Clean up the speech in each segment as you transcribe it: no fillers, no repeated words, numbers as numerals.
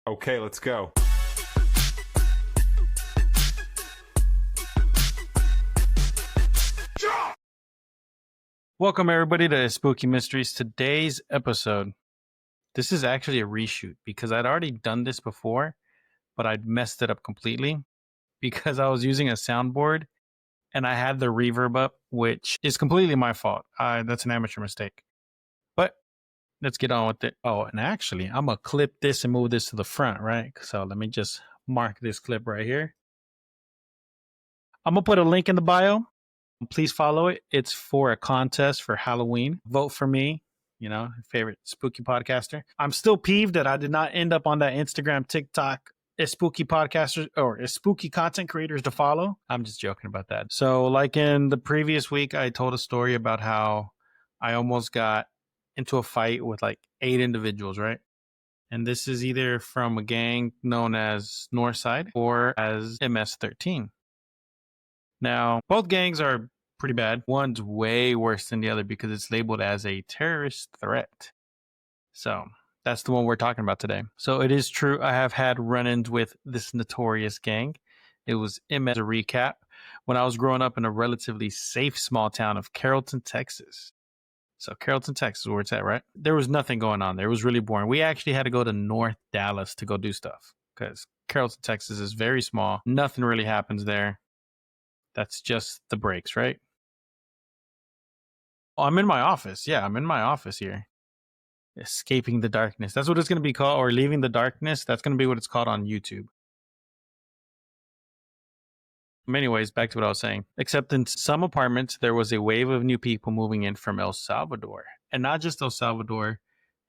Okay, let's go. Welcome everybody to Spooky Mysteries. Today's episode, this is actually a reshoot because I'd already done this before, but I'd messed it up completely because I was using a soundboard and I had the reverb up, which is completely my fault. That's an amateur mistake. But let's get on with it. Oh, and actually, I'm going to clip this and move this to the front, right? So let me just mark this clip right here. I'm going to put a link in the bio. Please follow it. It's for a contest for Halloween. Vote for me, favorite spooky podcaster. I'm still peeved that I did not end up on that Instagram, TikTok, as spooky podcasters or as spooky content creators to follow. I'm just joking about that. So, like in the previous week, I told a story about how I almost got into a fight with like 8 individuals, right? And this is either from a gang known as Northside or as MS-13. Now, both gangs are pretty bad. One's way worse than the other because it's labeled as a terrorist threat. So that's the one we're talking about today. So it is true. I have had run-ins with this notorious gang. It was MS, a recap, when I was growing up in a relatively safe small town of Carrollton, Texas. So Carrollton, Texas, where it's at, right? There was nothing going on there. It was really boring. We actually had to go to North Dallas to go do stuff because Carrollton, Texas is very small. Nothing really happens there. That's just the breaks, right? Oh, I'm in my office. Yeah, I'm in my office here. Escaping the darkness. That's what it's going to be called. Or leaving the darkness. That's going to be what it's called on YouTube. Anyways, back to what I was saying. Except in some apartments, there was a wave of new people moving in from El Salvador. And not just El Salvador.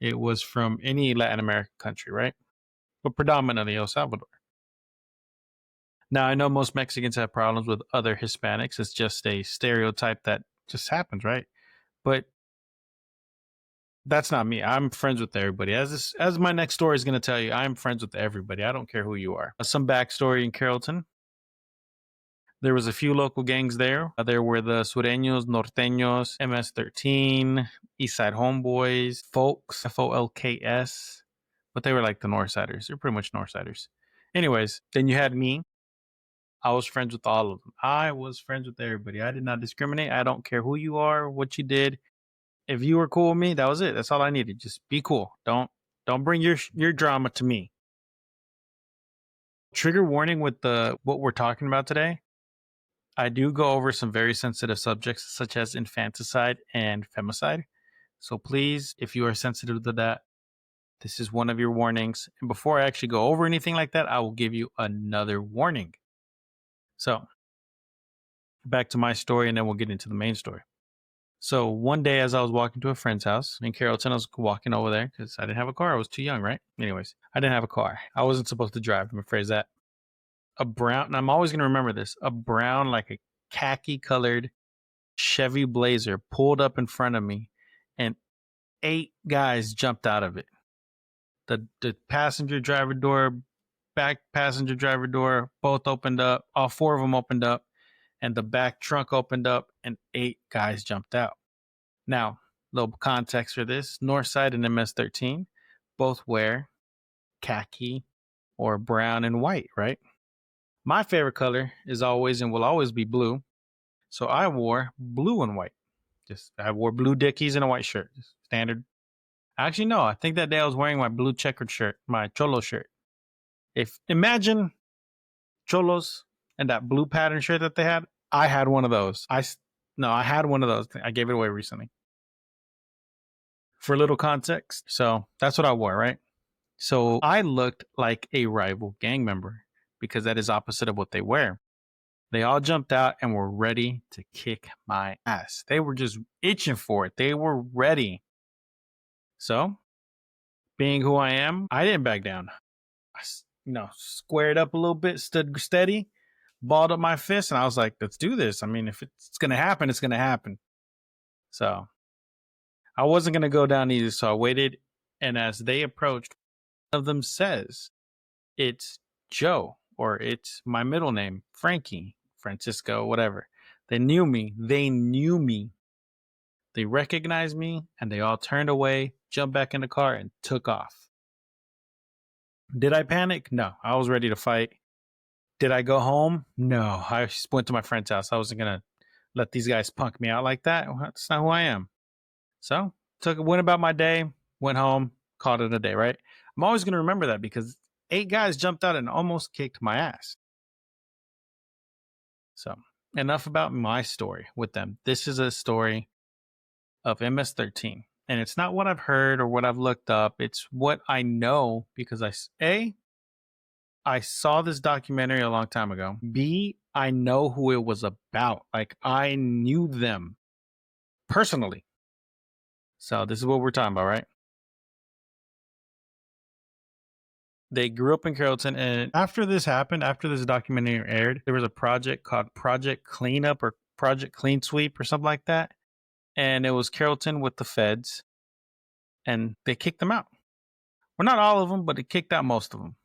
It was from any Latin American country, right? But predominantly El Salvador. Now, I know most Mexicans have problems with other Hispanics. It's just a stereotype that just happens, right? But that's not me. I'm friends with everybody. As my next story is going to tell you, I'm friends with everybody. I don't care who you are. Some backstory in Carrollton. There was a few local gangs there. There were the Sureños, Norteños, MS-13, Eastside Homeboys, Folks, Folks. But they were like the Northsiders. They're pretty much Northsiders. Anyways, then you had me. I was friends with all of them. I was friends with everybody. I did not discriminate. I don't care who you are, what you did. If you were cool with me, that was it. That's all I needed. Just be cool. Don't bring your drama to me. Trigger warning with what we're talking about today. I do go over some very sensitive subjects such as infanticide and femicide. So please, if you are sensitive to that, this is one of your warnings. And before I actually go over anything like that, I will give you another warning. So back to my story, and then we'll get into the main story. So one day as I was walking to a friend's house in Carrollton, I was walking over there because I didn't have a car. I was too young, right? Anyways, I didn't have a car. I wasn't supposed to drive. I'm afraid that. A brown, and I'm always going to remember this, a brown, like a khaki colored Chevy Blazer pulled up in front of me and 8 guys jumped out of it. The passenger driver door, back passenger driver door, both opened up. All 4 of them opened up. And the back trunk opened up and 8 guys jumped out. Now, little context for this, Northside and MS-13 both wear khaki or brown and white, right? My favorite color is always and will always be blue. So I wore blue and white. I wore blue Dickies and a white shirt. Just standard. Actually, no, I think that day I was wearing my blue checkered shirt, my Cholo shirt. Imagine Cholos and that blue pattern shirt that they had. I had one of those. I had one of those. I gave it away recently. For a little context. So that's what I wore, right? So I looked like a rival gang member because that is opposite of what they wear. They all jumped out and were ready to kick my ass. They were just itching for it. They were ready. So, being who I am, I didn't back down. I, squared up a little bit, stood steady, balled up my fist, and I was like, let's do this. I mean, if it's going to happen, it's going to happen. So, I wasn't going to go down easy, so I waited, and as they approached, one of them says, it's Joe, or it's my middle name, Frankie, Francisco, whatever. They knew me. They recognized me, and they all turned away, jumped back in the car, and took off. Did I panic? No, I was ready to fight. Did I go home? No, I just went to my friend's house. I wasn't going to let these guys punk me out like that. That's not who I am. So went about my day, went home, called it a day, right? I'm always going to remember that because 8 guys jumped out and almost kicked my ass. So enough about my story with them. This is a story of MS-13. And it's not what I've heard or what I've looked up. It's what I know because I saw this documentary a long time ago. B, I know who it was about. Like I knew them personally. So this is what we're talking about, right? They grew up in Carrollton, and after this happened, after this documentary aired, there was a project called Project Cleanup or Project Clean Sweep or something like that. And it was Carrollton with the feds, and they kicked them out. Well, not all of them, but it kicked out most of them.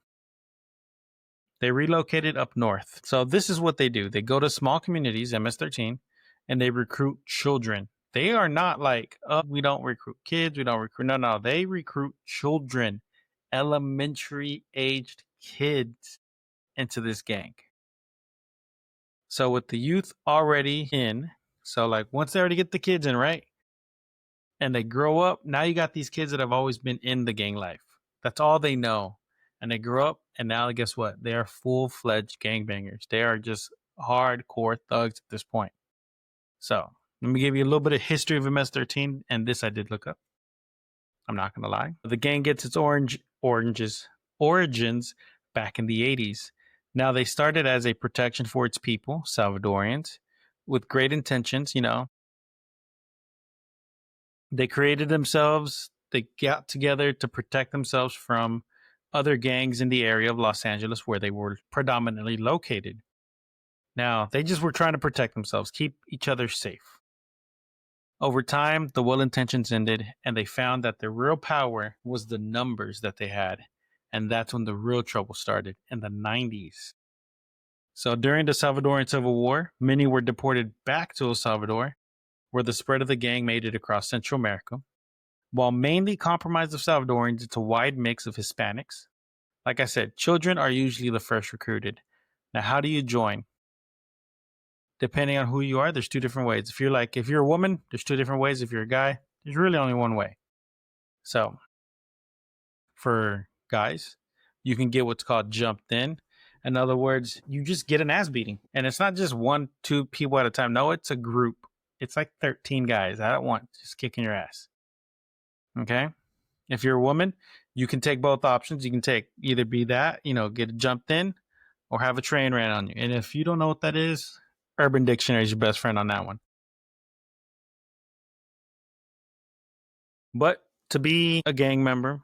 They relocated up north. So this is what they do. They go to small communities, MS-13, and they recruit children. They are not like, oh, we don't recruit kids. We don't recruit. No. They recruit children, elementary aged kids into this gang. So with the youth already in, so like once they already get the kids in, right? And they grow up, now you got these kids that have always been in the gang life. That's all they know. And they grow up, and now guess what? They are full-fledged gangbangers. They are just hardcore thugs at this point. So let me give you a little bit of history of MS-13, and this I did look up. I'm not going to lie. The gang gets its origins back in the 80s. Now, they started as a protection for its people, Salvadorians, with great intentions, you know. They created themselves. They got together to protect themselves from other gangs in the area of Los Angeles where they were predominantly located. Now, they just were trying to protect themselves, keep each other safe. Over time, the well intentions ended, and they found that their real power was the numbers that they had. And that's when the real trouble started in the 90s. So during the Salvadoran Civil War, many were deported back to El Salvador, where the spread of the gang made it across Central America. While mainly comprised of Salvadorans, it's a wide mix of Hispanics. Like I said, children are usually the first recruited. Now, how do you join? Depending on who you are, there's 2 different ways. If you're a woman, there's 2 different ways. If you're a guy, there's really only one way. So for guys, you can get what's called jumped in. In other words, you just get an ass beating. And it's not just 1, 2 people at a time. No, it's a group. It's like 13 guys at once just kicking your ass. Okay? If you're a woman, you can take both options. You can take either be that, get jumped in, or have a train ran on you. And if you don't know what that is, Urban Dictionary is your best friend on that one. But to be a gang member,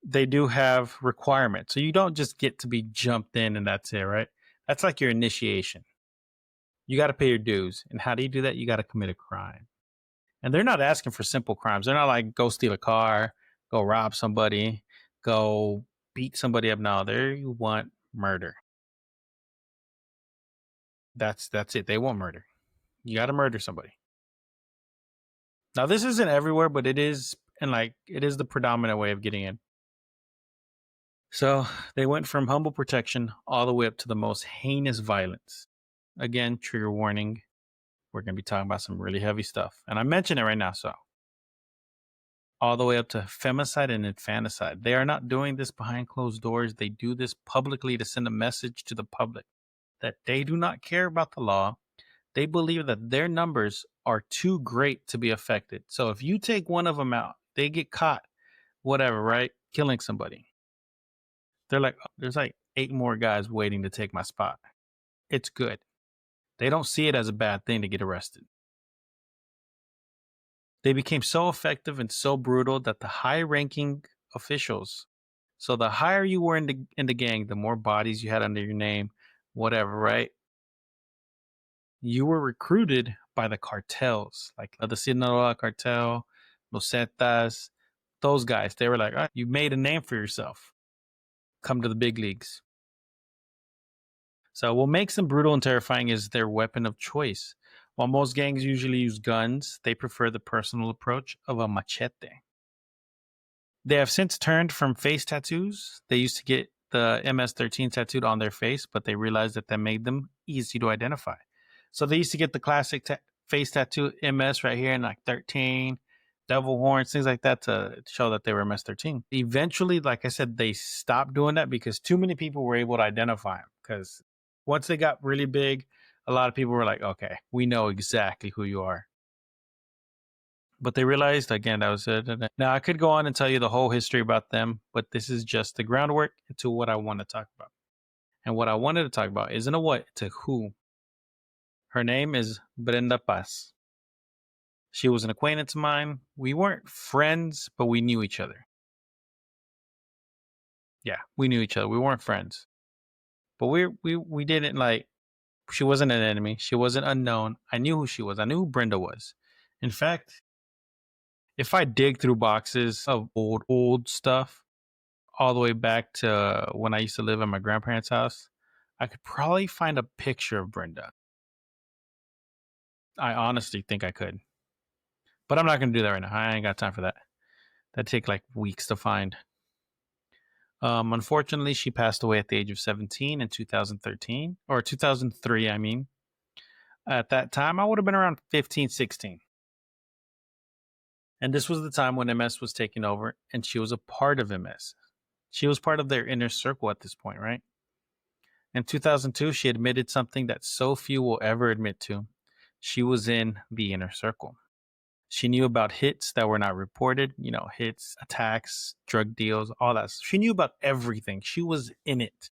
they do have requirements. So you don't just get to be jumped in and that's it, right? That's like your initiation. You got to pay your dues. And how do you do that? You got to commit a crime. And they're not asking for simple crimes. They're not like go steal a car, go rob somebody, go beat somebody up. No, they want murder. That's it. They want murder. You got to murder somebody. Now, this isn't everywhere, but it is, and it is the predominant way of getting in. So they went from humble protection all the way up to the most heinous violence. Again, trigger warning. We're going to be talking about some really heavy stuff. And I mention it right now, so. All the way up to femicide and infanticide. They are not doing this behind closed doors. They do this publicly to send a message to the public that they do not care about the law. They believe that their numbers are too great to be affected. So if you take one of them out, they get caught, whatever, right? Killing somebody. They're like, oh, there's like 8 more guys waiting to take my spot. It's good. They don't see it as a bad thing to get arrested. They became so effective and so brutal that the high-ranking officials, so the higher you were in the gang, the more bodies you had under your name, whatever, right? You were recruited by the cartels, like the Sinaloa cartel, Los Zetas, those guys. They were like, oh, you made a name for yourself. Come to the big leagues. So what makes them brutal and terrifying is their weapon of choice. While most gangs usually use guns, they prefer the personal approach of a machete. They have since turned from face tattoos. They used to get the MS-13 tattooed on their face, but they realized that made them easy to identify. So they used to get the classic face tattoo MS right here and like 13, devil horns, things like that to show that they were MS-13. Eventually, like I said, they stopped doing that because too many people were able to identify them. Because once they got really big, a lot of people were like, okay, we know exactly who you are. But they realized, again, that was it. Now, I could go on and tell you the whole history about them, but this is just the groundwork into what I want to talk about. And what I wanted to talk about isn't a what, it's a who. Her name is Brenda Paz. She was an acquaintance of mine. We weren't friends, but we knew each other. Yeah, we knew each other. We weren't friends. But we didn't like, she wasn't an enemy. She wasn't unknown. I knew who she was. I knew who Brenda was. In fact, if I dig through boxes of old stuff, all the way back to when I used to live at my grandparents' house, I could probably find a picture of Brenda. I honestly think I could. But I'm not going to do that right now. I ain't got time for that. That'd take like weeks to find. Unfortunately, she passed away at the age of 17 in 2013, or 2003, I mean. At that time, I would have been around 15, 16. And this was the time when MS was taking over, and she was a part of MS. She was part of their inner circle at this point, right? In 2002, she admitted something that so few will ever admit to. She was in the inner circle. She knew about hits that were not reported, hits, attacks, drug deals, all that. She knew about everything. She was in it.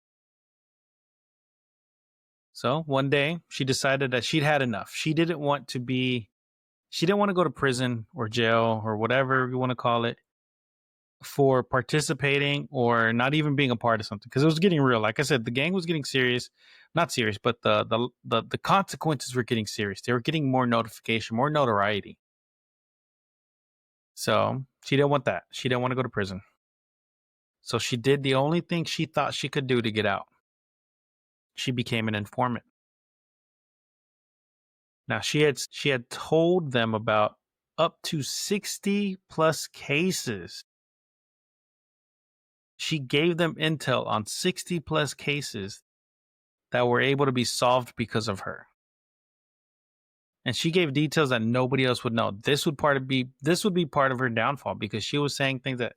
So one day she decided that she'd had enough. She didn't want to go to prison or jail or whatever you want to call it for participating or not even being a part of something, because it was getting real. Like I said, the gang was getting serious, not serious, but the consequences were getting serious. They were getting more notification, more notoriety. So she didn't want that. She didn't want to go to prison. So she did the only thing she thought she could do to get out. She became an informant. Now she had told them about up to 60 plus cases. She gave them intel on 60 plus cases that were able to be solved because of her. And she gave details that nobody else would know. This would be part of her downfall, because she was saying things that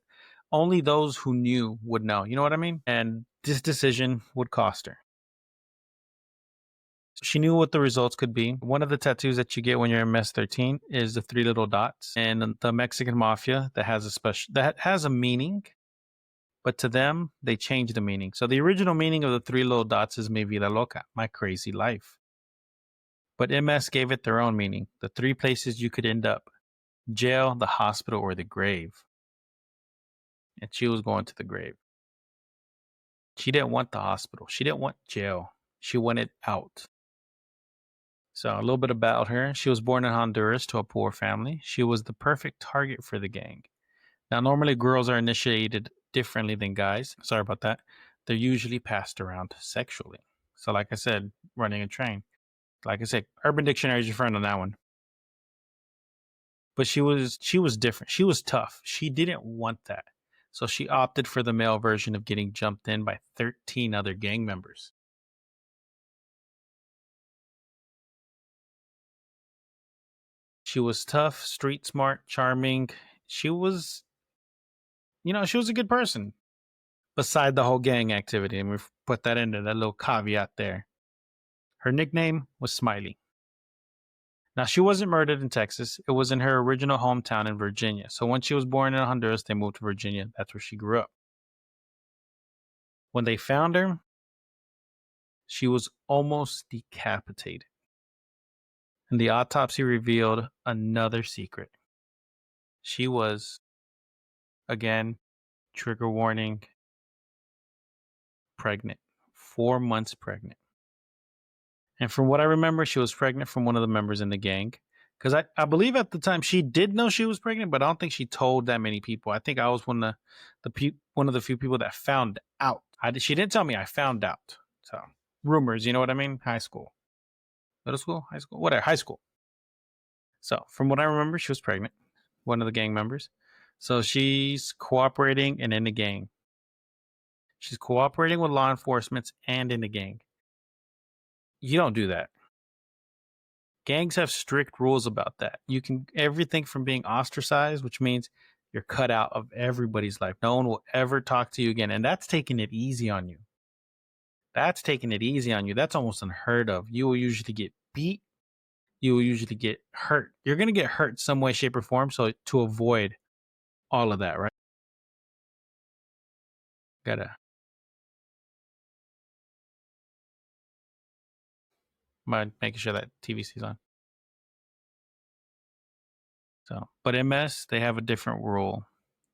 only those who knew would know. You know what I mean? And this decision would cost her. She knew what the results could be. One of the tattoos that you get when you're in MS-13 is the 3 little dots. And the Mexican mafia that has a meaning, but to them, they change the meaning. So the original meaning of the 3 little dots is Mi vida loca, my crazy life. But MS gave it their own meaning. The 3 places you could end up: jail, the hospital, or the grave. And she was going to the grave. She didn't want the hospital. She didn't want jail. She wanted out. So a little bit about her. She was born in Honduras to a poor family. She was the perfect target for the gang. Now, normally girls are initiated differently than guys. Sorry about that. They're usually passed around sexually. So like I said, running a train. Like I said, Urban Dictionary is your friend on that one. But she was different. She was tough. She didn't want that. So she opted for the male version of getting jumped in by 13 other gang members. She was tough, street smart, charming. She was a good person. Beside the whole gang activity, and we've put that into that little caveat there. Her nickname was Smiley. Now, she wasn't murdered in Texas. It was in her original hometown in Virginia. So when she was born in Honduras, they moved to Virginia. That's where she grew up. When they found her, she was almost decapitated. And the autopsy revealed another secret. She was, again, trigger warning, pregnant. 4 months pregnant. And from what I remember, she was pregnant from one of the members in the gang. Because I believe at the time she did know she was pregnant, but I don't think she told that many people. I think I was one of the few people that found out. She didn't tell me. I found out. So rumors, you know what I mean? High school, middle school, high school, whatever, high school. So from what I remember, she was pregnant. One of the gang members. So she's cooperating and in the gang. She's cooperating with law enforcement and in the gang. You don't do that. Gangs have strict rules about that. You can everything from being ostracized, which means you're cut out of everybody's life. No one will ever talk to you again. And that's taking it easy on you. That's taking it easy on you. That's almost unheard of. You will usually get beat. You will usually get hurt. You're going to get hurt some way, shape, or form. So to avoid all of that, right? Gotta mind making sure that TVC's on. So, but MS, they have a different rule.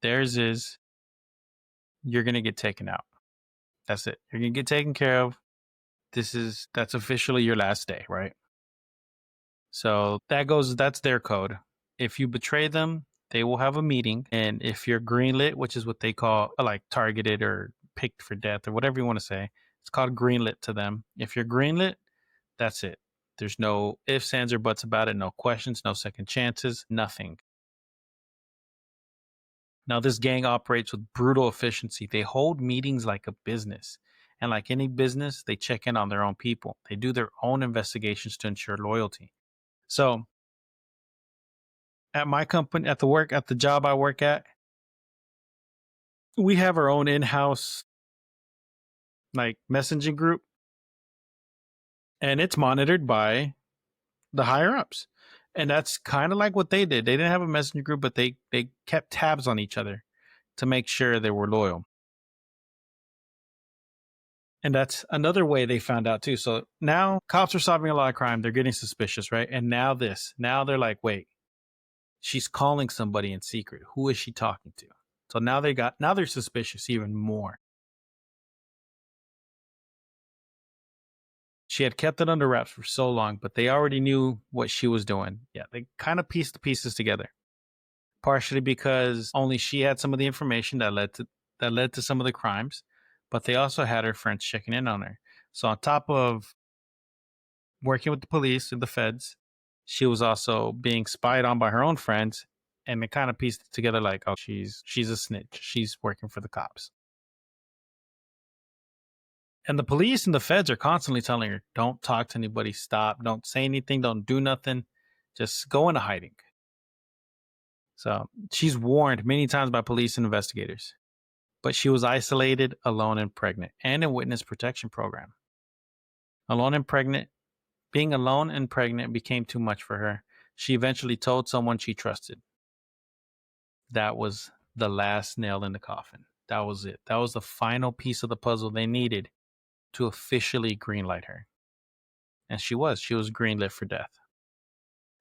Theirs is you're going to get taken out. That's it. You're going to get taken care of. That's officially your last day, right? So that's their code. If you betray them, they will have a meeting. And if you're greenlit, which is what they call like targeted or picked for death or whatever you want to say, it's called greenlit to them. If you're greenlit, that's it. There's no ifs, ands, or buts about it. No questions, no second chances, nothing. Now, this gang operates with brutal efficiency. They hold meetings like a business. And like any business, they check in on their own people. They do their own investigations to ensure loyalty. So at my company, at the job I work at, we have our own in-house like messaging group, and it's monitored by the higher ups. And that's kind of like what they did. They didn't have a messenger group, but they kept tabs on each other to make sure they were loyal. And that's another way they found out too. So now cops are solving a lot of crime. They're getting suspicious, right? And now they're like, wait, she's calling somebody in secret. Who is she talking to? So now they're suspicious even more. She had kept it under wraps for so long, but they already knew what she was doing. Yeah, they kind of pieced the pieces together. Partially because only she had some of the information that led to some of the crimes, but they also had her friends checking in on her. So on top of working with the police and the feds, she was also being spied on by her own friends, and they kind of pieced it together like, oh, she's a snitch. She's working for the cops. And the police and the feds are constantly telling her, don't talk to anybody, stop, don't say anything, don't do nothing, just go into hiding. So she's warned many times by police and investigators, but she was isolated, alone, and pregnant, and in witness protection program. Being alone and pregnant became too much for her. She eventually told someone she trusted. That was the last nail in the coffin. That was it. That was the final piece of the puzzle they needed to officially greenlight her. And she was greenlit for death.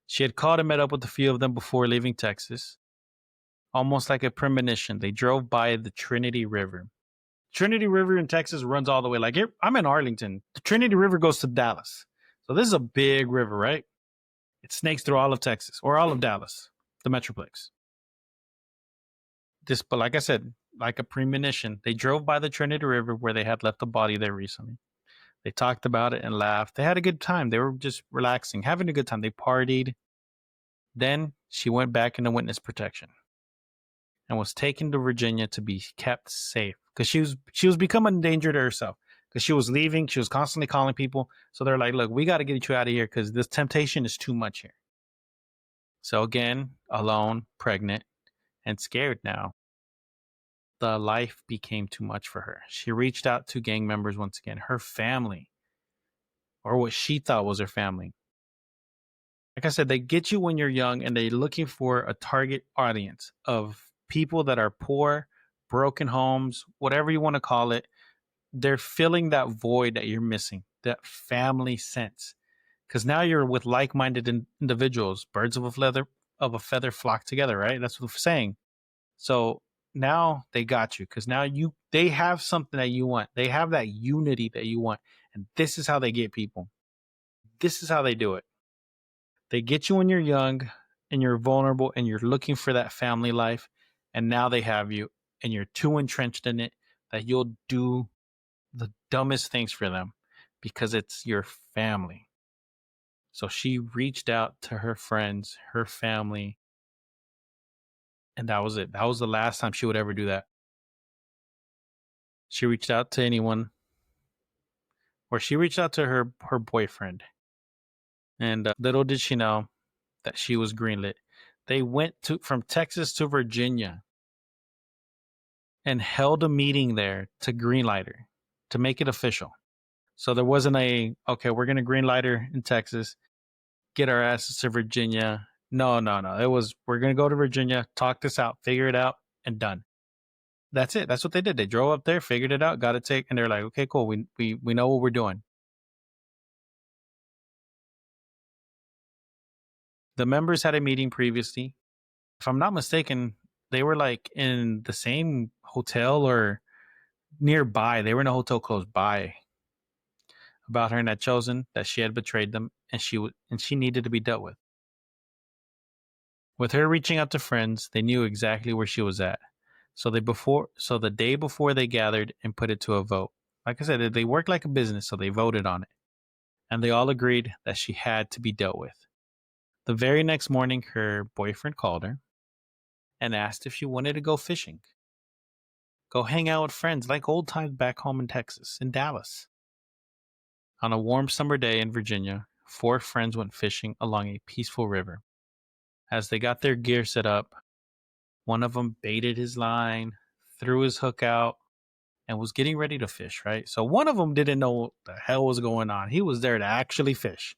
She had called and met up with a few of them before leaving Texas. Almost like a premonition, they drove by the Trinity River. Trinity River in Texas runs all the way. Like I'm in Arlington. The Trinity River goes to Dallas. So this is a big river, right? It snakes through all of Texas or all of Dallas, the Metroplex. But like I said, like a premonition, they drove by the Trinity River where they had left a body there recently. They talked about it and laughed. They had a good time. They were just relaxing, having a good time. They partied. Then she went back into witness protection and was taken to Virginia to be kept safe because she was becoming a danger to herself because she was leaving. She was constantly calling people. So they're like, look, we got to get you out of here because this temptation is too much here. So again, alone, pregnant, and scared now, the life became too much for her. She reached out to gang members once again, her family, or what she thought was her family. Like I said, they get you when you're young and they're looking for a target audience of people that are poor, broken homes, whatever you want to call it. They're filling that void that you're missing, that family sense. Because now you're with like-minded individuals, birds of a feather flock together, right? That's what we're saying. So now they got you because now they have something that you want. They have that unity that you want. And this is how they get people. This is how they do it. They get you when you're young and you're vulnerable and you're looking for that family life. And now they have you and you're too entrenched in it that you'll do the dumbest things for them because it's your family. So she reached out to her friends, her family, And that was it. That was the last time she would ever do that. She reached out to anyone, or she reached out to her boyfriend. And little did she know that she was greenlit. They went from Texas to Virginia and held a meeting there to greenlight her, to make it official. So there wasn't okay, we're going to greenlight her in Texas, get our asses to Virginia. No. It was, we're going to go to Virginia, talk this out, figure it out, and done. That's it. That's what they did. They drove up there, figured it out, got it taken, and they're like, okay, cool. We know what we're doing. The members had a meeting previously. If I'm not mistaken, they were like in the same hotel or nearby. They were in a hotel close by, about her and had chosen that she had betrayed them, and she needed to be dealt with. With her reaching out to friends, they knew exactly where she was at. So the day before they gathered and put it to a vote. Like I said, they worked like a business, so they voted on it. And they all agreed that she had to be dealt with. The very next morning, her boyfriend called her and asked if she wanted to go fishing. Go hang out with friends like old times back home in Texas, in Dallas. On a warm summer day in Virginia, 4 friends went fishing along a peaceful river. As they got their gear set up, one of them baited his line, threw his hook out, and was getting ready to fish, right? So one of them didn't know what the hell was going on. He was there to actually fish.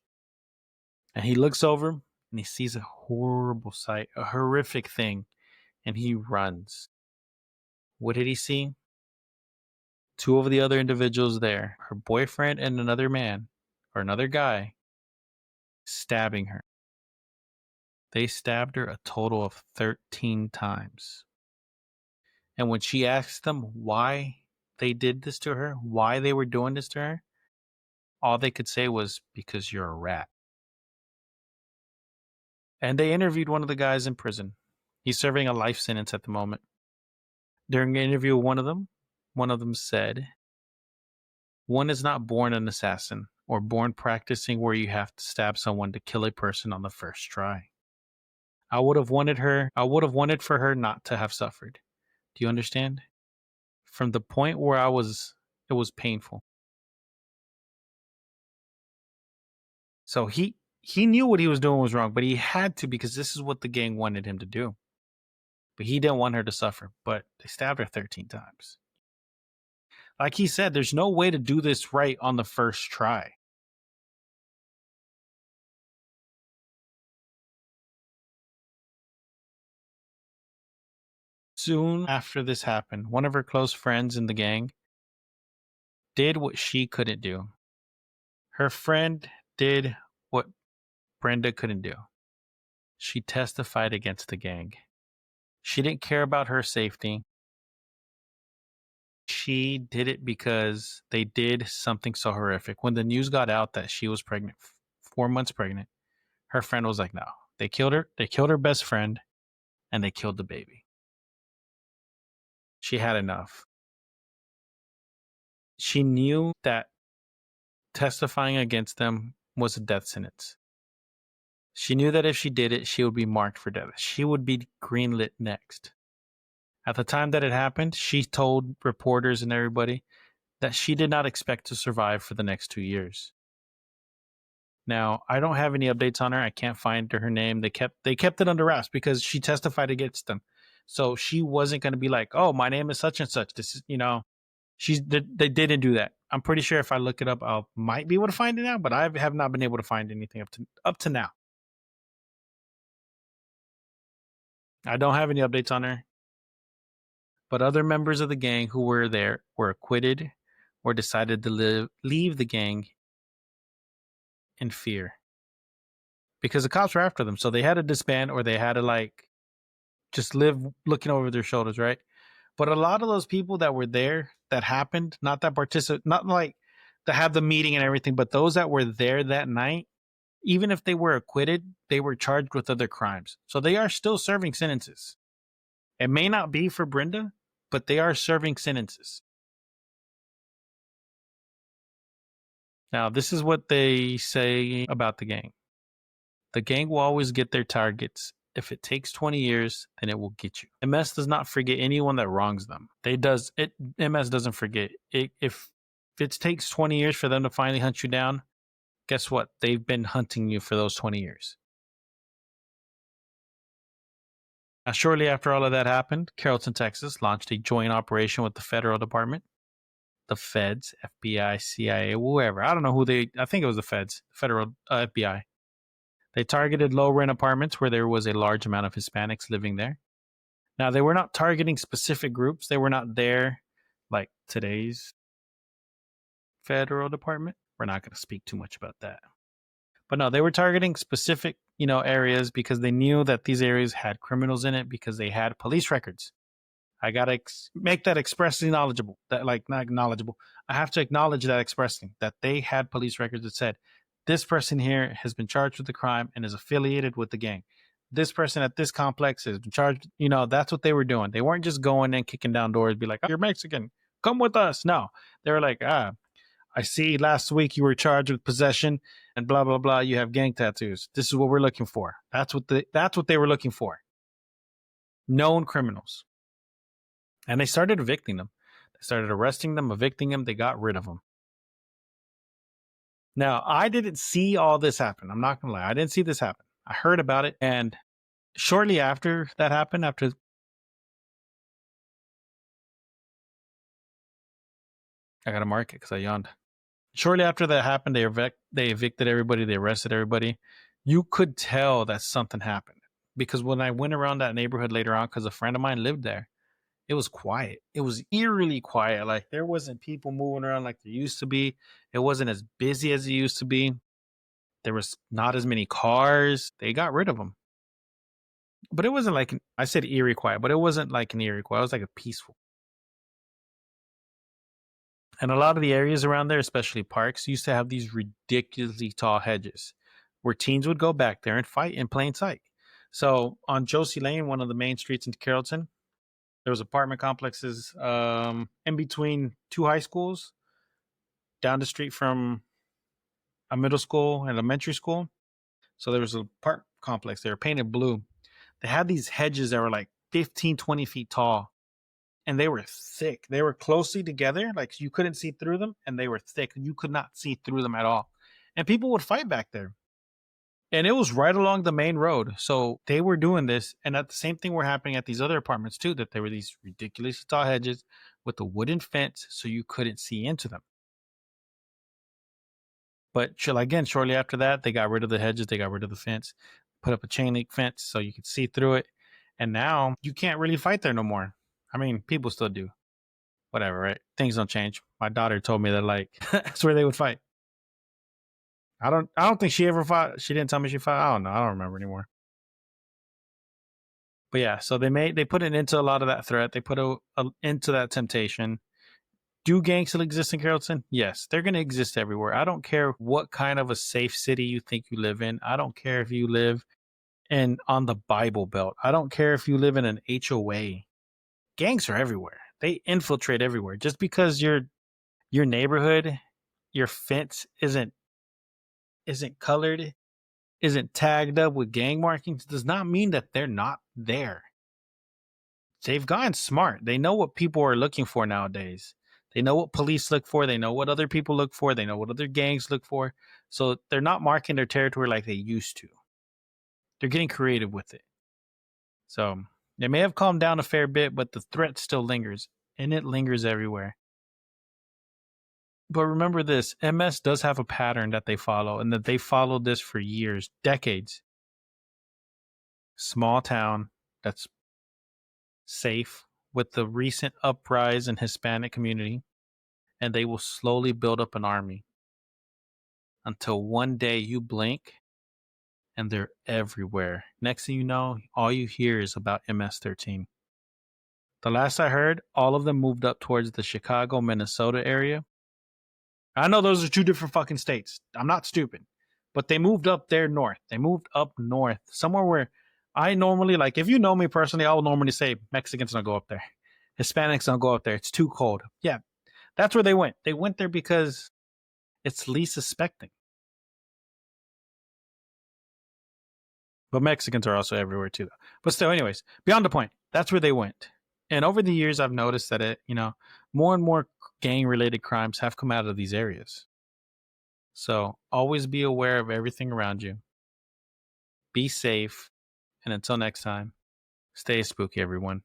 And he looks over and he sees a horrible sight, a horrific thing, and he runs. What did he see? 2 of the other individuals there, her boyfriend and another man, or another guy, stabbing her. They stabbed her a total of 13 times. And when she asked them why they did this to her, why they were doing this to her, all they could say was, because you're a rat. And they interviewed one of the guys in prison. He's serving a life sentence at the moment. During an interview with one of them said, one is not born an assassin or born practicing where you have to stab someone to kill a person on the first try. I would have wanted for her not to have suffered. Do you understand? From the point where it was painful. So he knew what he was doing was wrong, but he had to, because this is what the gang wanted him to do. But he didn't want her to suffer, but they stabbed her 13 times. Like he said, there's no way to do this right on the first try. Soon after this happened, one of her close friends in the gang did what she couldn't do. Her friend did what Brenda couldn't do. She testified against the gang. She didn't care about her safety. She did it because they did something so horrific. When the news got out that she was pregnant, 4 months pregnant, her friend was like, no, they killed her. They killed her best friend and they killed the baby. She had enough. She knew that testifying against them was a death sentence. She knew that if she did it, she would be marked for death. She would be greenlit next. At the time that it happened, she told reporters and everybody that she did not expect to survive for the next 2 years. Now, I don't have any updates on her. I can't find her name. They kept it under wraps because she testified against them. So she wasn't going to be like, "Oh, my name is such and such." This is, they didn't do that. I'm pretty sure if I look it up, I might be able to find it now, but I have not been able to find anything up to now. I don't have any updates on her. But other members of the gang who were there were acquitted or decided to leave the gang in fear. Because the cops were after them. So they had to disband, or they had to just live looking over their shoulders, right? But a lot of those people that were there that happened, not that had the meeting and everything, but those that were there that night, even if they were acquitted, they were charged with other crimes. So they are still serving sentences. It may not be for Brenda, but they are serving sentences. Now, this is what they say about the gang. The gang will always get their targets if it takes 20 years, then it will get you. MS does not forget anyone that wrongs them. MS doesn't forget. If it takes 20 years for them to finally hunt you down, guess what? They've been hunting you for those 20 years. Now, shortly after all of that happened, Carrollton, Texas launched a joint operation with the federal department, the feds, FBI, CIA, whoever. I don't know who I think it was the feds, federal FBI. They targeted low-rent apartments where there was a large amount of Hispanics living there. Now, they were not targeting specific groups. They were not there like today's federal department. We're not going to speak too much about that. But no, they were targeting specific, areas because they knew that these areas had criminals in it because they had police records. I got to make that expressly knowledgeable. Not knowledgeable. I have to acknowledge that expressing that they had police records that said, this person here has been charged with the crime and is affiliated with the gang. This person at this complex has been charged. That's what they were doing. They weren't just going and kicking down doors, be like, oh, you're Mexican, come with us. No, they were like, I see last week you were charged with possession and blah, blah, blah. You have gang tattoos. This is what we're looking for. That's what they were looking for. Known criminals. And they started evicting them. They started arresting them, evicting them. They got rid of them. Now, I didn't see all this happen. I'm not going to lie. I didn't see this happen. I heard about it. And shortly after that happened, I got to mark it because I yawned. Shortly after that happened, they evicted everybody. They arrested everybody. You could tell that something happened because when I went around that neighborhood later on, because a friend of mine lived there, it was quiet. It was eerily quiet. Like there wasn't people moving around like there used to be. It wasn't as busy as it used to be. There was not as many cars. They got rid of them. But it wasn't like, I said eerie quiet, but it wasn't like an eerie quiet. It was like a peaceful. And a lot of the areas around there, especially parks, used to have these ridiculously tall hedges where teens would go back there and fight in plain sight. So on Josie Lane, one of the main streets in Carrollton, there was apartment complexes in between two high schools, down the street from a middle school and elementary school. So there was a park complex. They were painted blue. They had these hedges that were like 15, 20 feet tall. And they were thick. They were closely together. Like you couldn't see through them. And they were thick. You could not see through them at all. And people would fight back there. And it was right along the main road. So they were doing this. And the same thing were happening at these other apartments too, that there were these ridiculously tall hedges with a wooden fence so you couldn't see into them. But again, shortly after that, they got rid of the hedges. They got rid of the fence, put up a chain link fence so you could see through it. And now you can't really fight there no more. I mean, people still do. Whatever, right? Things don't change. My daughter told me that that's where they would fight. I don't think she ever fought. She didn't tell me she fought. I don't know. I don't remember anymore. But yeah, so they put an end to a lot of that threat. They put an end to that temptation. Do gangs still exist in Carrollton? Yes, they're going to exist everywhere. I don't care what kind of a safe city you think you live in. I don't care if you live on the Bible Belt. I don't care if you live in an HOA. Gangs are everywhere. They infiltrate everywhere. Just because your neighborhood, your fence isn't colored, isn't tagged up with gang markings, does not mean that they're not there. They've gotten smart. They know what people are looking for nowadays. They know what police look for. They know what other people look for. They know what other gangs look for. So they're not marking their territory like they used to. They're getting creative with it. So they may have calmed down a fair bit, but the threat still lingers. And it lingers everywhere. But remember this, MS does have a pattern that they follow, and that they followed this for years, decades. Small town that's safe with the recent uprise in Hispanic community, and they will slowly build up an army until one day you blink and they're everywhere. Next thing you know, all you hear is about MS-13. The last I heard, all of them moved up towards the Chicago, Minnesota area. I know those are two different fucking states. I'm not stupid. But they moved up there north. They moved up north. Somewhere where I normally, if you know me personally, I will normally say Mexicans don't go up there. Hispanics don't go up there. It's too cold. Yeah, that's where they went. They went there because it's least suspecting. But Mexicans are also everywhere too. But still, anyways, beyond the point, that's where they went. And over the years, I've noticed that more and more gang-related crimes have come out of these areas. So always be aware of everything around you. Be safe. And until next time, stay spooky, everyone.